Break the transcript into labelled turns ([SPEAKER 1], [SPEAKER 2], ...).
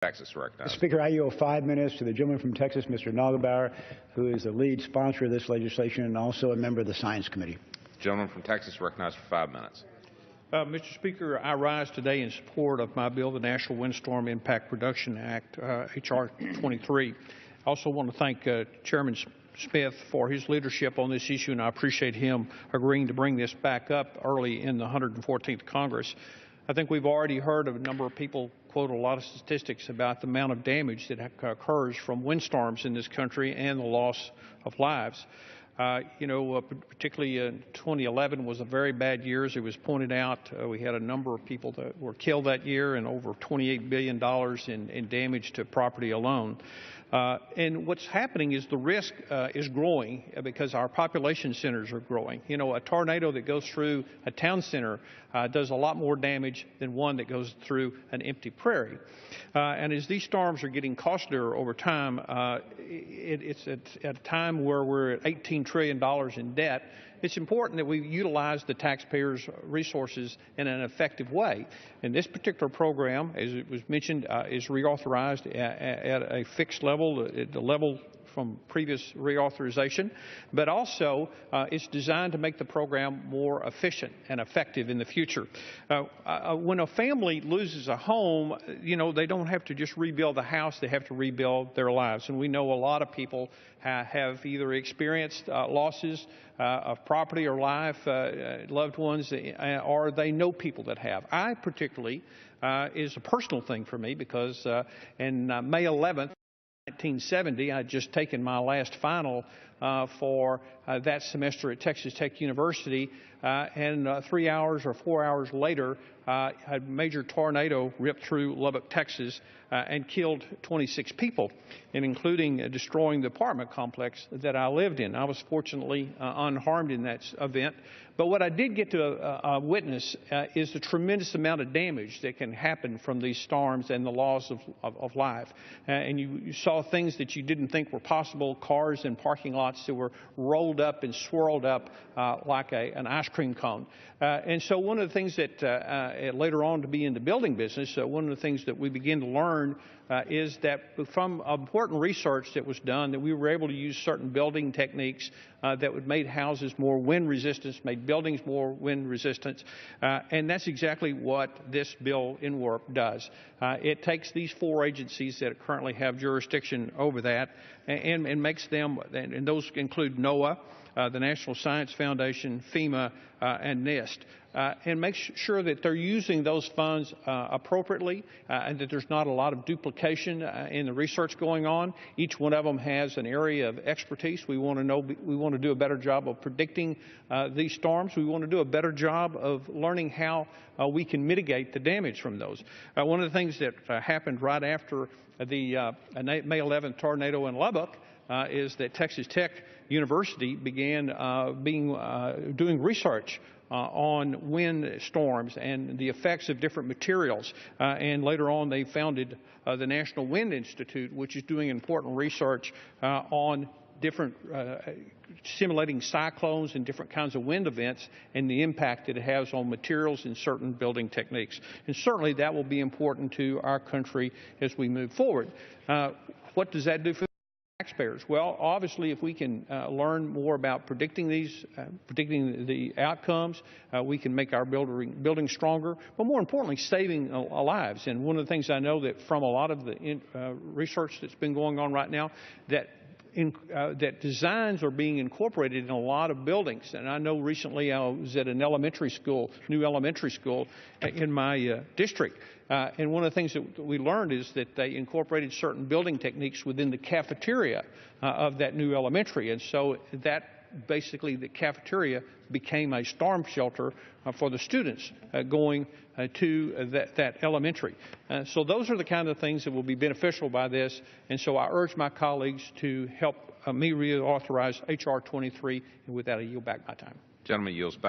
[SPEAKER 1] Texas recognized.
[SPEAKER 2] Speaker, I yield 5 minutes to the gentleman from Texas, Mr. Neugebauer, who is the lead sponsor of this legislation and also a member of the Science Committee.
[SPEAKER 1] Gentleman from Texas recognized for 5 minutes.
[SPEAKER 3] Mr. Speaker, I rise today in support of my bill, the National Windstorm Impact Reduction Act, H.R. 23. I also want to thank Chairman Smith for his leadership on this issue, and I appreciate him agreeing to bring this back up early in the 114th Congress. I think we've already heard of a number of people quote a lot of statistics about the amount of damage that occurs from windstorms in this country and the loss of lives. Particularly 2011 was a very bad year, as it was pointed out. We had a number of people that were killed that year and over $28 billion in damage to property alone. And what's happening is the risk is growing because our population centers are growing. A tornado that goes through a town center does a lot more damage than one that goes through an empty prairie. And as these storms are getting costlier over time, it's at a time where we're at $18 trillion in debt. It's important that we utilize the taxpayers' resources in an effective way. And this particular program, as it was mentioned, is reauthorized at a fixed level, at the level from previous reauthorization, but also it's designed to make the program more efficient and effective in the future. When a family loses a home, they don't have to just rebuild the house, they have to rebuild their lives. And we know a lot of people have either experienced losses of property or life, loved ones, or they know people that have. I particularly is a personal thing for me because in May 11th, 1970, I'd just taken my last final for that semester at Texas Tech University, and 3 hours or 4 hours later, a major tornado ripped through Lubbock, Texas, and killed 26 people, and including destroying the apartment complex that I lived in. I was fortunately unharmed in that event, but what I did get to witness is the tremendous amount of damage that can happen from these storms and the loss of life. And you saw things that you didn't think were possible, cars in parking lots that were rolled up and swirled up like an ice cream cone. And so one of the things that later on to be in the building business, one of the things that we begin to learn is that from important research that was done, that we were able to use certain building techniques that would make houses more wind resistant, made buildings more wind resistant, and that's exactly what this bill in work does. It takes these 4 agencies that currently have jurisdiction over that and makes them, and those include NOAA, the National Science Foundation, FEMA, and NIST, and make sure that they're using those funds appropriately and that there's not a lot of duplication in the research going on. Each one of them has an area of expertise. We want to do a better job of predicting these storms. We want to do a better job of learning how we can mitigate the damage from those. One of the things that happened right after the May 11th tornado in Lubbock is that Texas Tech University began doing research on wind storms and the effects of different materials. And later on, they founded the National Wind Institute, which is doing important research on different simulating cyclones and different kinds of wind events and the impact that it has on materials and certain building techniques. And certainly that will be important to our country as we move forward. What does that do for taxpayers? Well, obviously, if we can learn more about predicting the outcomes, we can make our building stronger, but more importantly, saving lives. And one of the things I know that from a lot of the research that's been going on right now, that designs are being incorporated in a lot of buildings. And I know recently I was at an new elementary school in my district. And one of the things that we learned is that they incorporated certain building techniques within the cafeteria of that new elementary. And so that basically the cafeteria became a storm shelter for the students going to that elementary. So those are the kind of things that will be beneficial by this. And so I urge my colleagues to help me reauthorize H.R. 23. And with that, I yield back my time.
[SPEAKER 1] Gentleman yields back.